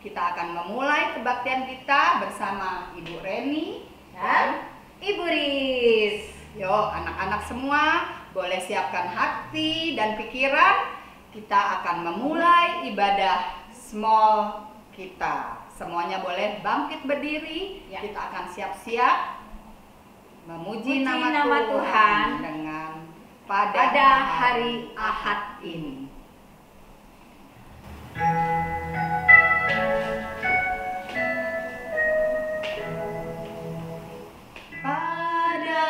kita akan memulai kebaktian kita bersama Ibu Reni dan Ibu Riz. Yuk anak-anak semua boleh siapkan hati dan pikiran. Kita akan memulai ibadah small kita. Semuanya boleh bangkit berdiri. Kita akan siap-siap memuji nama Tuhan dengan pada hari Ahad ini. Pada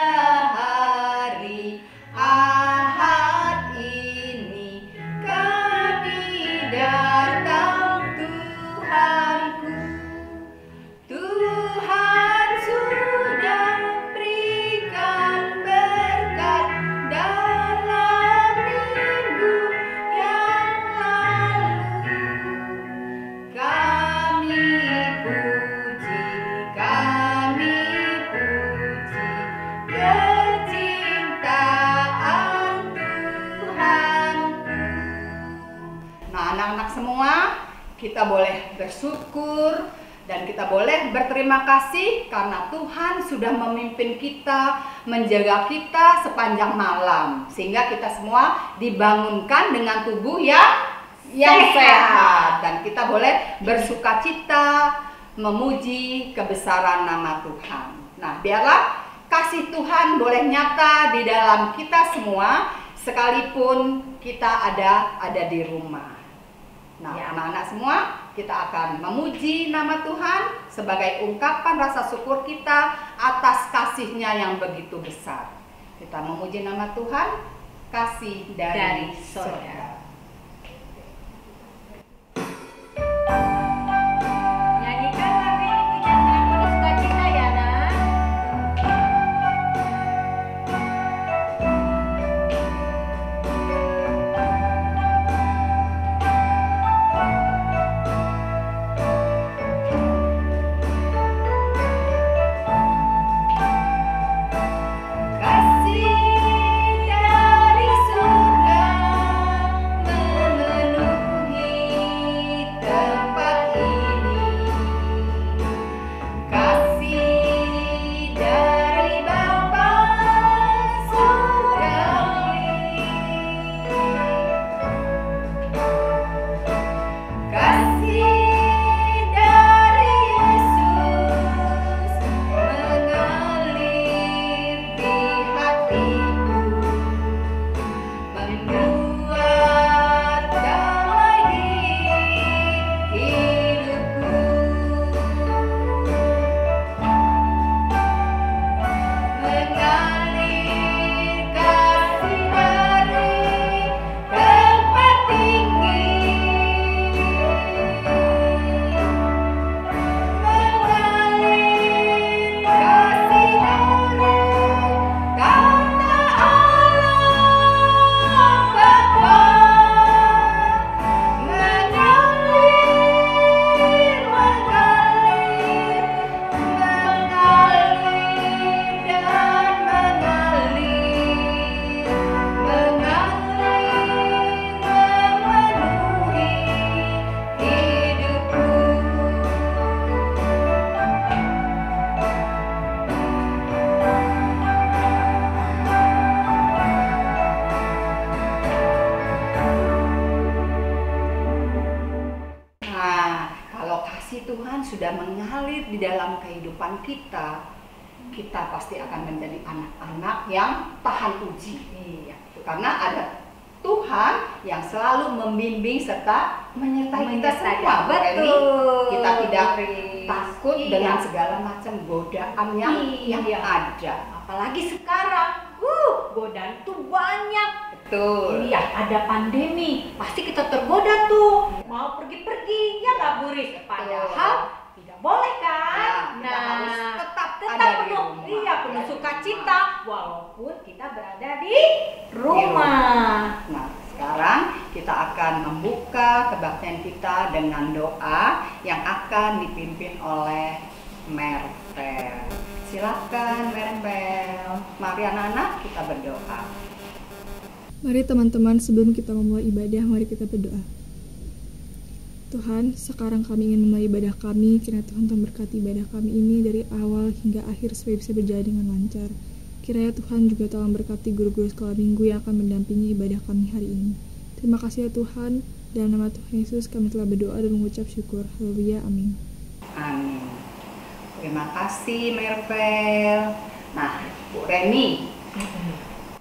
hari Ahad ini kami datang Tuhanku. Tuhan sudah berikan berkat dalam minggu yang lalu. Kami puji kecintaan Tuhanku. Nah, anak-anak semua, kita boleh bersyukur dan kita boleh berterima kasih karena Tuhan sudah memimpin kita, menjaga kita sepanjang malam, sehingga kita semua dibangunkan dengan tubuh yang sehat, dan kita boleh bersukacita memuji kebesaran nama Tuhan. Nah, biarlah kasih Tuhan boleh nyata di dalam kita semua sekalipun kita ada di rumah. Nah, anak-anak semua, kita akan memuji nama Tuhan sebagai ungkapan rasa syukur kita atas kasih-Nya yang begitu besar. Kita memuji nama Tuhan, kasih dari Saudara. Nyanyikan lagu ini dengan penuh sukacita ya, Nak. Kasih dari surga memenuhi tempat ini. Kasih dari Bapa surgawi. Kasih dari Yesus mengalir di hatiku, membuat damai di hidupku. Mengalir kasih dari tempat tinggi. Mengalir kasih dari tanda Allah Bapa. Mengalir dan memenuhi hidupku. Nah, kalau kasih Tuhan sudah mengalir di dalam kehidupan kita, kita pasti akan menjadi anak-anak yang tahan uji. Karena ada Tuhan yang selalu membimbing serta menyertai kita semua. Betul. Kita tidak Riz. takut dengan segala macam godaan yang ada. Apalagi sekarang, godaan tuh banyak. Betul. Iya, ada pandemi, pasti kita tergoda tuh mau pergi-pergi, ya nggak Bu Riz? Padahal tidak boleh kan? Kita harus tetap ada di penuh, rumah. iya penuh sukacita, walaupun kita berada di rumah. Nah, sekarang kita akan membuka kebaktian kita dengan doa yang akan dipimpin oleh Mervel. Silakan Mervel. Mari anak-anak kita berdoa. Mari teman-teman, sebelum kita memulai ibadah, mari kita berdoa. Tuhan, sekarang kami ingin memulai ibadah kami, kiranya Tuhan memberkati ibadah kami ini dari awal hingga akhir supaya bisa berjalan dengan lancar. Kiranya Tuhan juga tolong berkati guru-guru sekolah minggu yang akan mendampingi ibadah kami hari ini. Terima kasih ya Tuhan, dalam nama Tuhan Yesus kami telah berdoa dan mengucap syukur. Haleluya, amin. Amin. Terima kasih Mervel. Nah, Bu Reni,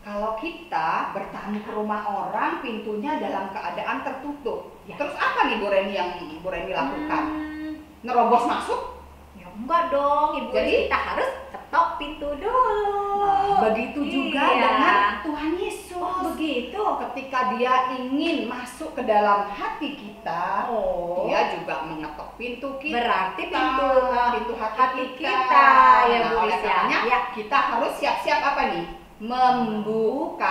kalau kita bertamu ke rumah orang, pintunya dalam keadaan tertutup. Ya. Terus apa nih Bu Reni yang Bu Reni lakukan? Nerobos masuk? Ya enggak dong, Ibu. Jadi? Kita harus ketok pintu dulu. Nah, begitu juga Iya. dengan Tuhan Yesus. Oh, begitu. Ketika Dia ingin masuk ke dalam hati kita, Oh. Dia juga mengetok pintu kita. Berarti pintu hati kita, ya Nah, Bu oleh Ris, ya. karenanya Ya. kita harus siap-siap apa nih? Membukanya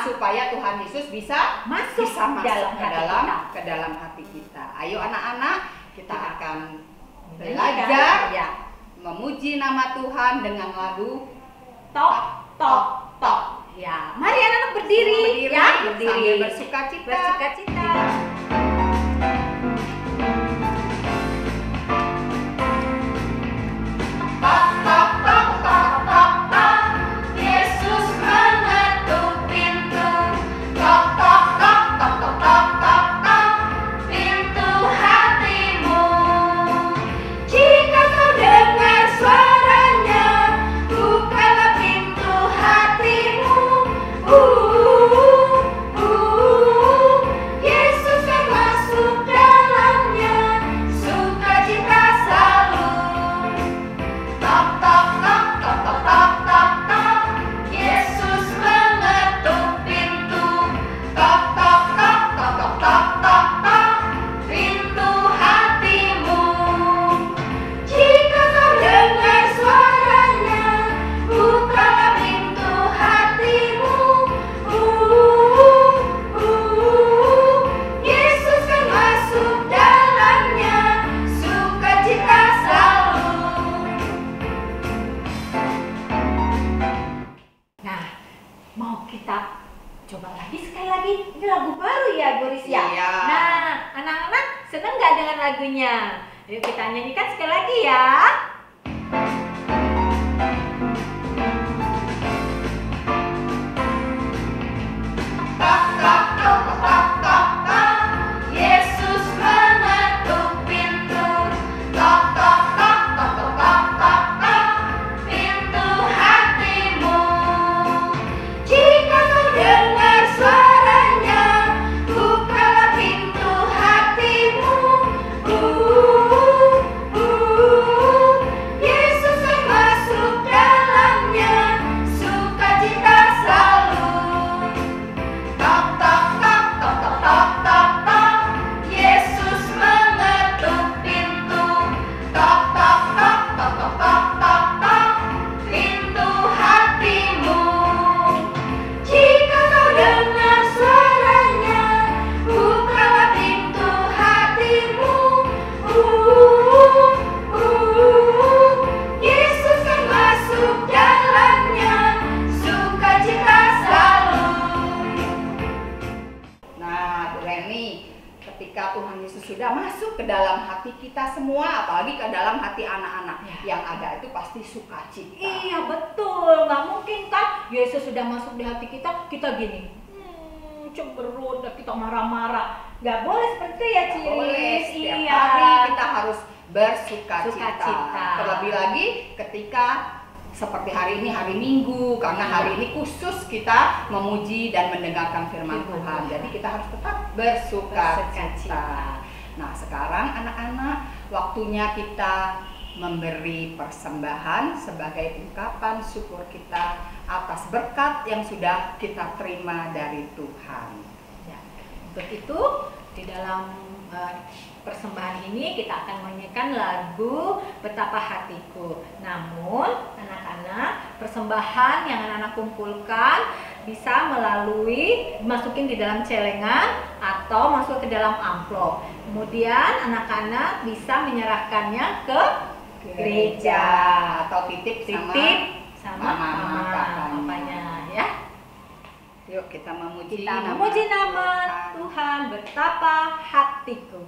supaya Tuhan Yesus bisa Masuk masuk dalam ke hati dalam kita. ke dalam hati kita. Ayo anak-anak, kita akan Menyanyikan, belajar ya. memuji nama Tuhan dengan lagu Tok tok tok. Ya, mari anak-anak berdiri, ya, sambil berdiri. bersukacita. Bersukacita. Tok tok tok tok tok tok. Yesus mengetuk pintu. Tok tok tok tok tok tok tok tok. Pintu hatimu. Jika kau dengar suaranya, bukalah pintu hatimu. Yesus kan masuk dalamnya. Sukacita selalu. Tok tok tok tok tok tok tok tok. Yesus mengetuk pintu. Tok tok tok tok tok tok tok tok. Pintu hatimu. Jika kau dengar suaranya, bukalah pintu hatimu. Yesus kan masuk dalamnya. Sukacita selalu. Nah, mau kita coba lagi sekali lagi. Ini lagu baru ya, Boris ya. Iya. Nah, anak-anak seneng nggak dengan lagunya? Yuk kita nyanyikan sekali lagi ya. Tok tok tok tok tok tok. Yesus mengetuk pintu. Tok tok tok tok tok tok tok tok. Pintu hatimu. Jika kau dengar suaranya, bukalah pintu hatimu. Yesus kan masuk dalamnya. Sukacita selalu. Tok tok tok tok tok tok tok tok. Yesus mengetuk pintu. Tok tok tok tok tok tok tok tok. Pintu hatimu. Jika kau dengar suaranya, bukalah pintu hatimu. Yesus kan masuk dalamnya. Sukacita selalu. Nah, Bu Reni, ketika Tuhan Yesus sudah masuk ke dalam hati kita semua, apalagi ke dalam hati anak-anak, yang ada itu pasti sukacita. Iya betul, nggak mungkin kan Yesus sudah masuk di hati kita, kita gini cemberut, dan kita marah-marah. Nggak boleh seperti itu ya, Nggak boleh, Ciris. setiap Iya. hari kita harus bersukacita. Sukacita. Terlebih lagi ketika seperti hari ini hari Minggu, karena hari ini khusus kita memuji dan mendengarkan firman Tuhan. Jadi kita harus tetap bersukacita. Bersukacita. Nah, sekarang anak-anak, waktunya kita memberi persembahan sebagai ungkapan syukur kita atas berkat yang sudah kita terima dari Tuhan. Ya, untuk itu di dalam persembahan ini kita akan menyanyikan lagu Betapa Hatiku. Namun anak-anak, persembahan yang anak-anak kumpulkan bisa melalui masukin di dalam celengan atau masuk ke dalam amplop. Kemudian anak-anak bisa menyerahkannya ke gereja atau titip sama mama, papanya ya. Yuk kita memuji Kita memuji nama Tuhan. Betapa hatiku.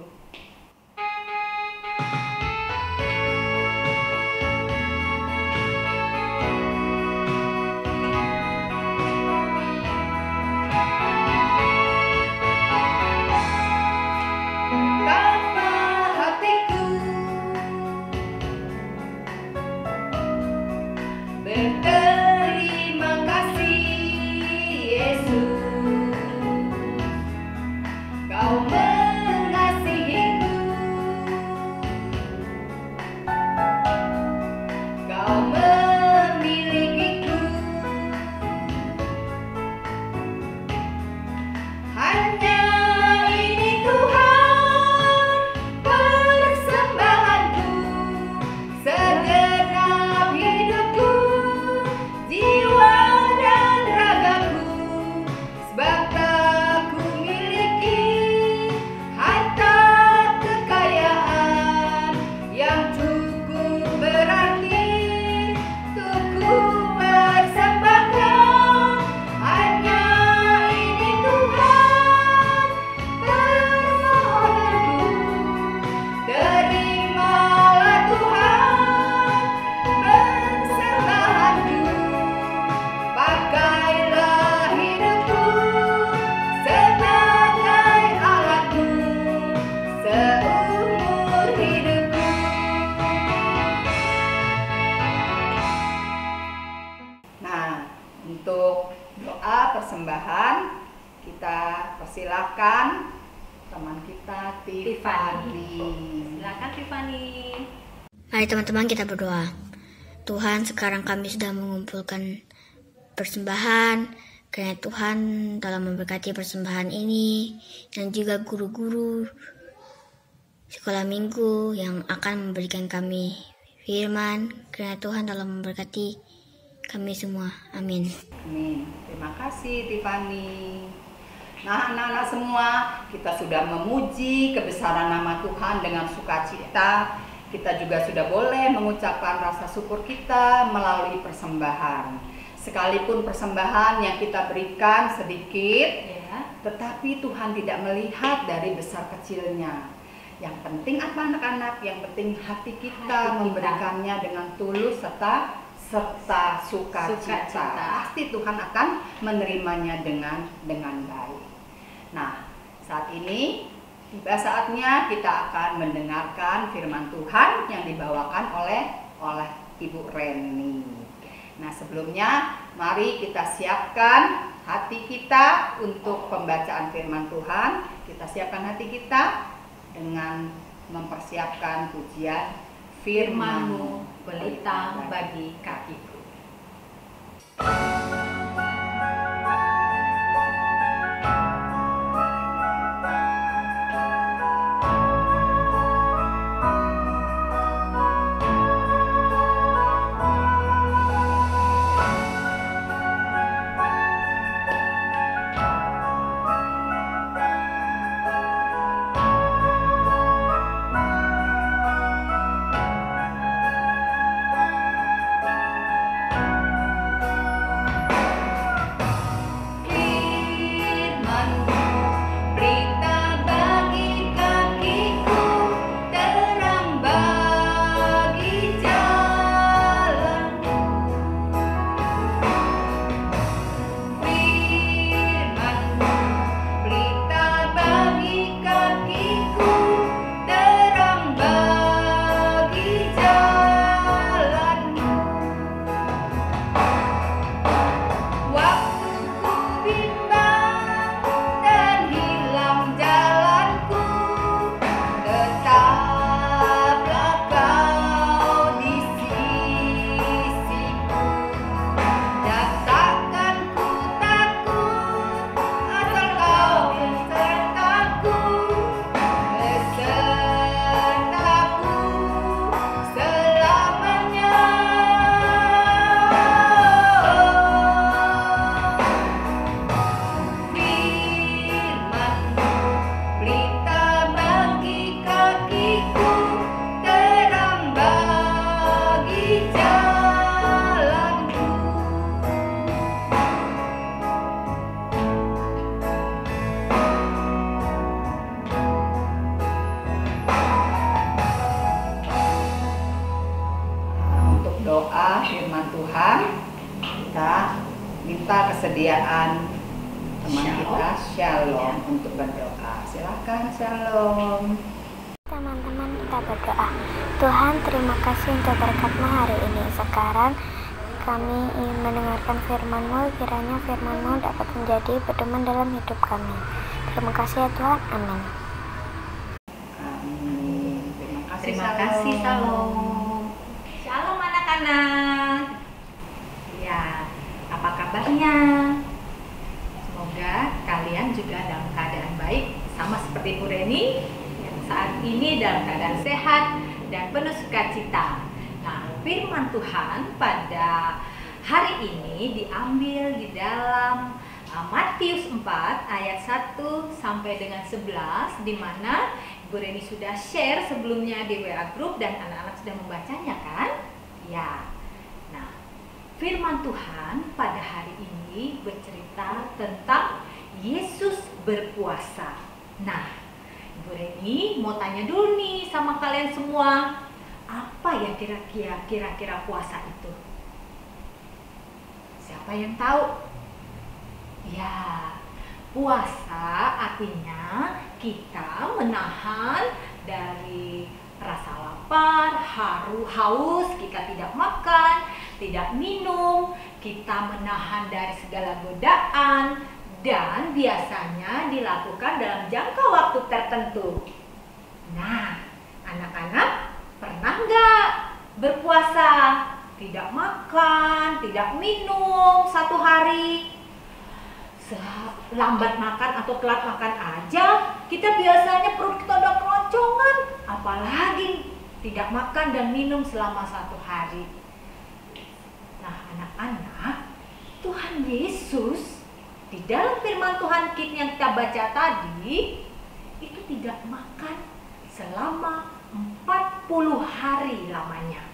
kita Tiffany. Silakan Tiffany. Mari teman-teman kita berdoa. Tuhan, sekarang kami sudah mengumpulkan persembahan. Kiranya Tuhan dalam memberkati persembahan ini dan juga guru-guru sekolah minggu yang akan memberikan kami firman. Kiranya Tuhan dalam memberkati kami semua. Amin. Amin. Terima kasih Tiffany. Nah, anak-anak semua, kita sudah memuji kebesaran nama Tuhan dengan sukacita. Kita juga sudah boleh mengucapkan rasa syukur kita melalui persembahan. Sekalipun persembahan yang kita berikan sedikit, tetapi Tuhan tidak melihat dari besar kecilnya. Yang penting apa anak-anak? Yang penting hati kita memberikannya dengan tulus serta sukacita. Pasti Tuhan akan menerimanya dengan baik. Nah, saat ini tiba saatnya kita akan mendengarkan firman Tuhan yang dibawakan oleh Ibu Reni. Nah, sebelumnya mari kita siapkan hati kita untuk pembacaan firman Tuhan. Kita siapkan hati kita dengan mempersiapkan pujian firman-Mu, pelita bagi kakiku. Minta kesediaan teman kita Shalom untuk berdoa. Silakan Shalom. Teman-teman kita berdoa. Tuhan, terima kasih untuk berkat-Mu hari ini. Sekarang kami ingin mendengarkan firman-Mu. Kiranya firman-Mu dapat menjadi pedoman dalam hidup kami. Terima kasih ya Tuhan. Amin. Amin. Terima kasih Shalom. Shalom anak-anak. Ya, apa kabarnya? Semoga kalian juga dalam keadaan baik, sama seperti Bu Reni yang saat ini dalam keadaan sehat dan penuh sukacita. Nah, firman Tuhan pada hari ini diambil di dalam Matius 4 ayat 1 sampai dengan 11, di mana Bu Reni sudah share sebelumnya di WA Group dan anak-anak sudah membacanya kan? Ya. Nah, firman Tuhan pada hari ini bercerita tentang Yesus berpuasa. Nah, Bu Reni mau tanya dulu nih sama kalian semua, apa ya kira-kira puasa itu? Siapa yang tahu? Ya, puasa artinya kita menahan dari rasa lapar, haus, kita tidak makan, tidak minum, kita menahan dari segala godaan dan biasanya dilakukan dalam jangka waktu tertentu. Nah, anak-anak pernah nggak berpuasa, tidak makan, tidak minum 1 hari? Lambat makan atau telat makan aja, kita biasanya perut kita udah keroncongan, apalagi tidak makan dan minum selama 1 hari. Nah, anak-anak, Tuhan Yesus di dalam firman Tuhan yang kita baca tadi itu tidak makan selama 40 hari lamanya.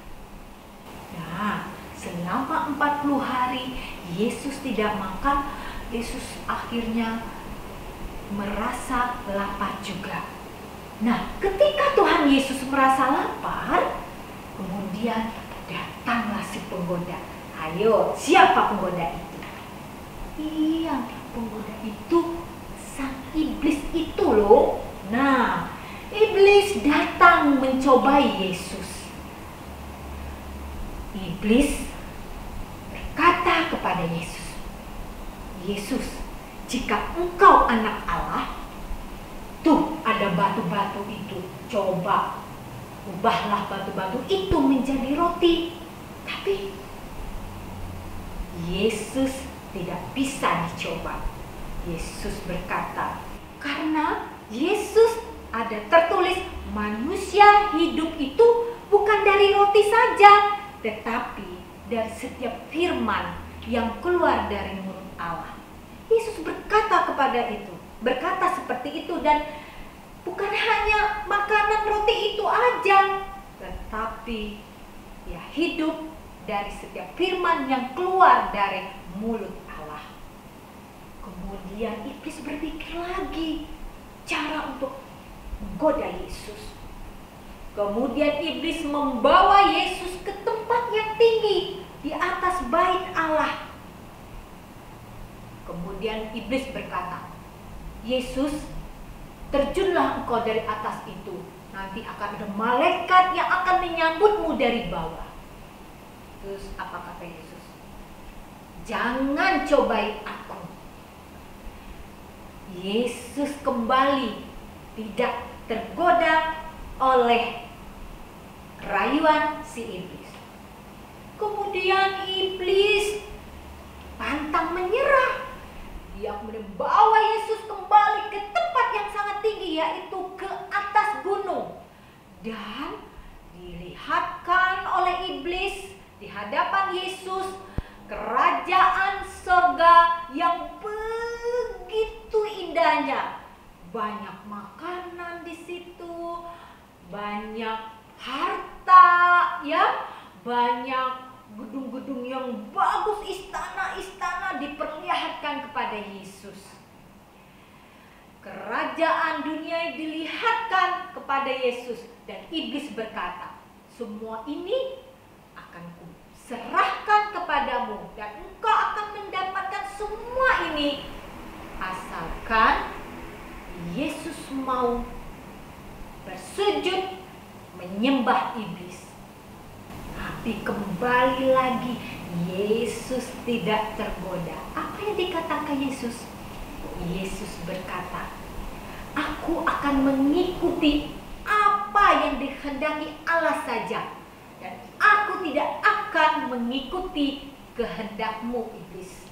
Nah, selama 40 hari Yesus tidak makan, Yesus akhirnya merasa lapar juga. Nah, ketika Tuhan Yesus merasa lapar, kemudian datanglah si penggoda. Ayo, siapa penggoda itu? Iya, penggoda itu sang iblis itu loh. Nah, iblis datang mencobai Yesus. Iblis berkata kepada Yesus, Yesus, jika engkau anak Allah, tuh ada batu-batu itu, coba ubahlah batu-batu itu menjadi roti. Tapi Yesus tidak bisa dicoba. Yesus berkata, karena Yesus ada tertulis manusia hidup itu bukan dari roti saja, tetapi dari setiap firman yang keluar dari mulut Allah. Yesus berkata seperti itu, dan bukan hanya makanan roti itu aja, tetapi ya hidup dari setiap firman yang keluar dari mulut Allah. Kemudian iblis berpikir lagi cara untuk menggoda Yesus. Kemudian iblis membawa Yesus ke tempat yang tinggi di atas bait Allah. Kemudian iblis berkata, Yesus, terjunlah engkau dari atas itu. Nanti akan ada malaikat yang akan menyambutmu dari bawah. Terus apa kata Yesus? Jangan cobai aku. Yesus kembali tidak tergoda oleh rayuan si iblis. Kemudian iblis pantang menyerah. Dia membawa Yesus kembali ke tempat yang sangat tinggi, yaitu ke atas gunung. Dan dilihatkan oleh iblis di hadapan Yesus kerajaan surga yang begitu indahnya. Banyak makanan di situ, banyak harta, ya, banyak gedung-gedung yang bagus, istana-istana diperlihatkan kepada Yesus. Kerajaan dunia dilihatkan kepada Yesus, dan iblis berkata, semua ini akan kuserahkan kepadamu dan engkau akan mendapatkan semua ini asalkan Yesus mau bersujud menyembah iblis. Tapi kembali lagi Yesus tidak tergoda. Apa yang dikatakan Yesus? Yesus berkata, aku akan mengikuti apa yang dikehendaki Allah saja, dan aku tidak akan mengikuti kehendakmu iblis.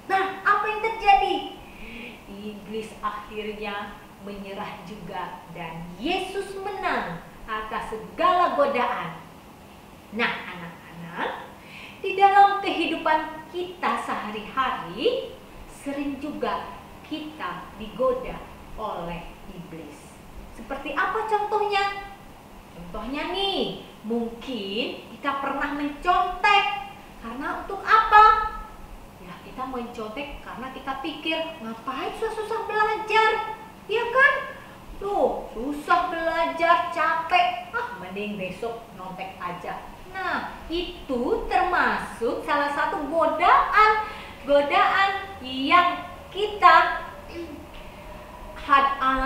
Nah, apa yang terjadi? Iblis akhirnya menyerah juga, dan Yesus menang atas segala godaan. Nah, anak-anak, di dalam kehidupan kita sehari-hari sering juga kita digoda oleh iblis. Seperti apa contohnya? Contohnya nih, mungkin kita pernah mencontek. Karena untuk apa? Ya, kita mencontek karena kita pikir, ngapain susah-susah belajar? Ya kan? Tuh, susah belajar, capek. Mending besok nyontek aja. Nah, itu termasuk salah satu godaan yang kita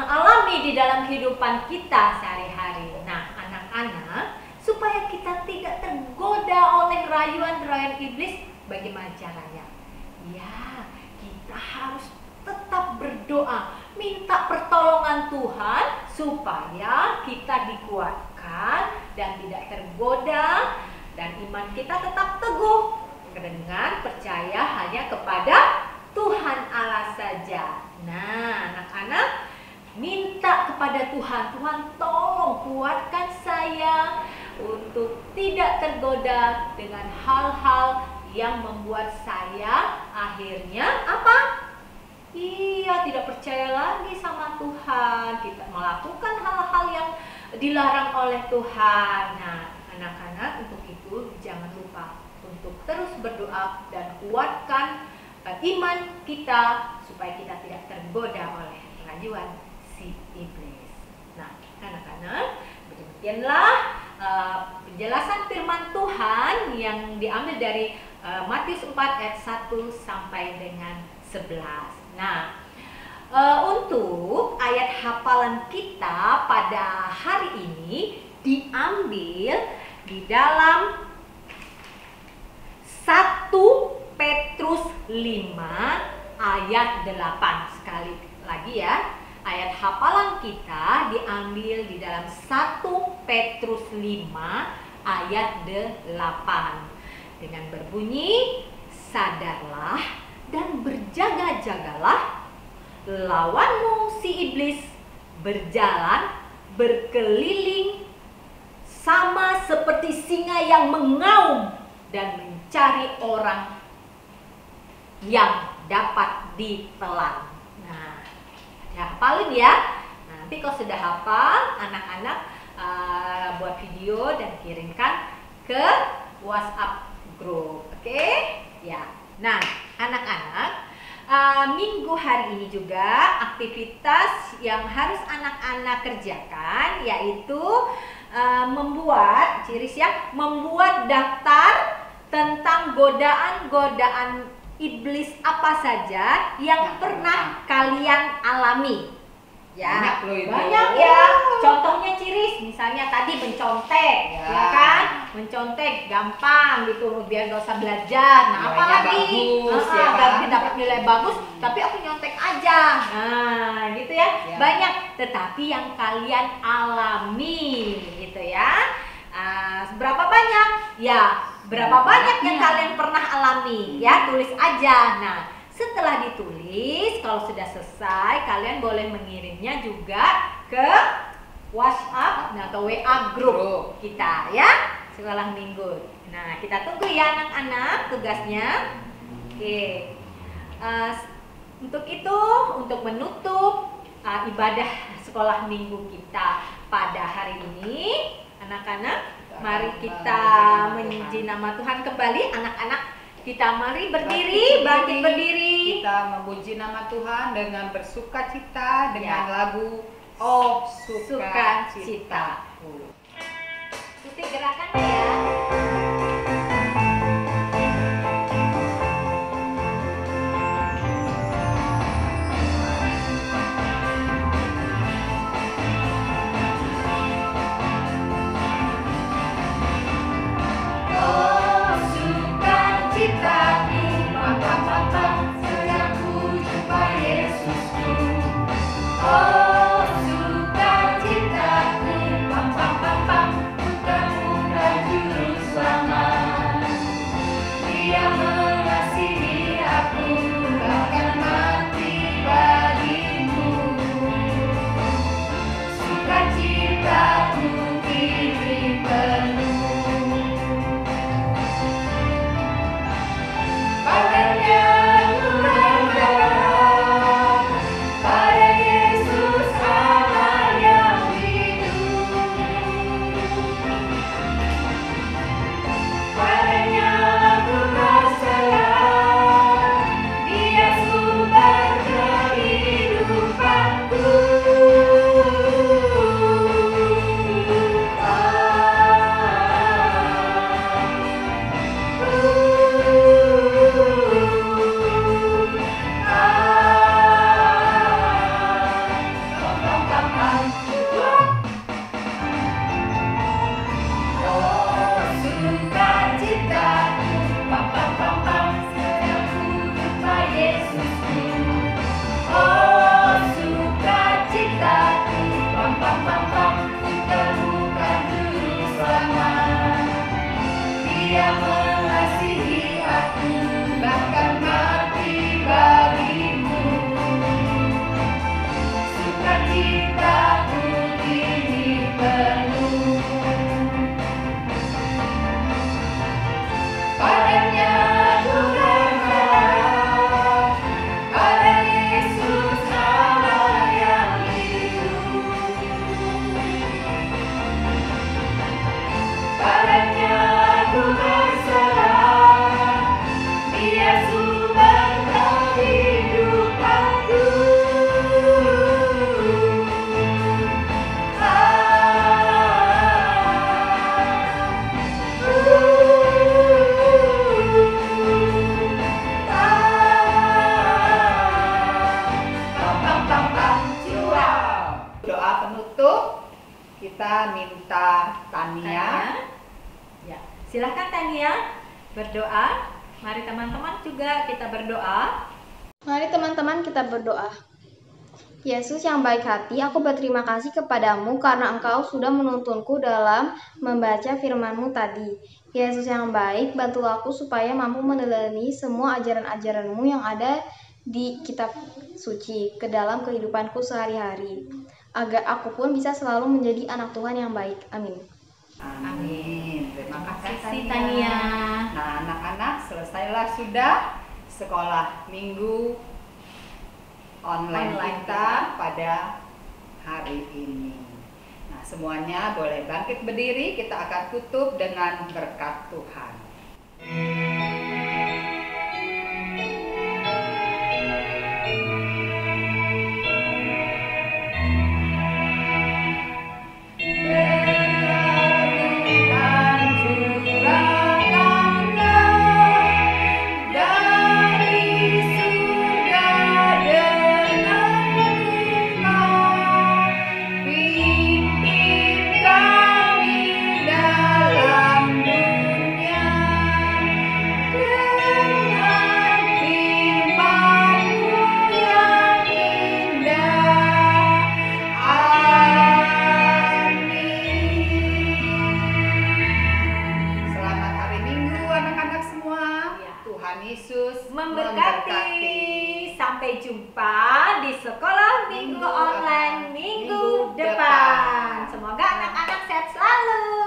alami di dalam kehidupan kita sehari-hari. Nah, anak-anak, supaya kita tidak tergoda oleh rayuan-rayuan iblis, bagaimana caranya? Ya, kita harus tetap berdoa, minta pertolongan Tuhan supaya kita dikuatkan dan tidak tergoda, dan iman kita tetap teguh dengan percaya hanya kepada Tuhan Allah saja. Nah, anak-anak, minta kepada Tuhan, Tuhan tolong kuatkan saya untuk tidak tergoda dengan hal-hal yang membuat saya akhirnya apa? Iya, tidak percaya lagi sama Tuhan. Kita melakukan hal-hal yang dilarang oleh Tuhan. Nah, anak-anak, untuk itu jangan lupa untuk terus berdoa dan kuatkan iman kita supaya kita tidak tergoda oleh rayuan si iblis. Nah, anak-anak, demikianlah penjelasan firman Tuhan yang diambil dari Matius 4 ayat 1 sampai dengan 11. Nah, untuk ayat hafalan kita pada hari ini diambil di dalam 1 Petrus 5 ayat 8. Sekali lagi ya, ayat hafalan kita diambil di dalam 1 Petrus 5 ayat 8 dengan berbunyi, sadarlah dan berjaga-jagalah, lawanmu si iblis berjalan berkeliling sama seperti singa yang mengaum dan mencari orang yang dapat ditelan. Nah, hafalin ya. Nanti kalau sudah hafal, anak-anak buat video dan kirimkan ke WhatsApp grup. Oke? Ya. Nah, anak-anak, minggu hari ini juga aktivitas yang harus anak-anak kerjakan yaitu membuat membuat daftar tentang godaan-godaan iblis apa saja yang pernah kalian alami. Ya, banyak ya. Contohnya Ciris, misalnya tadi mencontek, ya kan? Mencontek gampang gitu, biar gak usah belajar. Nah, apalagi dapat nilai bagus, tapi aku nyontek aja. Nah, gitu ya. Banyak, tetapi yang kalian alami, gitu ya. Berapa banyak? Ya, berapa banyak yang kalian pernah alami? Ya, tulis aja. Nah, setelah ditulis, kalau sudah selesai, kalian boleh mengirimnya juga ke WhatsApp atau WA grup kita ya, sekolah minggu. Nah, kita tunggu ya anak-anak tugasnya. Oke. Untuk itu, untuk menutup ibadah sekolah minggu kita pada hari ini, anak-anak, mari kita memuji nama Tuhan kembali. Anak-anak, kita mari berdiri, bangkit berdiri. Kita memuji nama Tuhan dengan bersukacita dengan lagu Oh Sukacita. Ikuti gerakannya ya. Sukacitaku, pam pam pam pam, bukan mudah juru kita minta Tania. Ya, silahkan Tania berdoa. Mari teman-teman juga kita berdoa. Mari teman-teman kita berdoa. Yesus yang baik hati, aku berterima kasih kepadamu karena Engkau sudah menuntunku dalam membaca firman-Mu tadi. Yesus yang baik, bantu aku supaya mampu meneladani semua ajaran-ajaran-Mu yang ada di kitab suci ke dalam kehidupanku sehari-hari, agar aku pun bisa selalu menjadi anak Tuhan yang baik. Amin. Amin. Terima kasih Tania. Tania. Nah, anak-anak, selesailah sudah sekolah minggu online kita pada hari ini. Nah, semuanya boleh bangkit berdiri, kita akan tutup dengan berkat Tuhan. Memberkati. Sampai jumpa di sekolah minggu online minggu depan. Semoga anak-anak sehat selalu.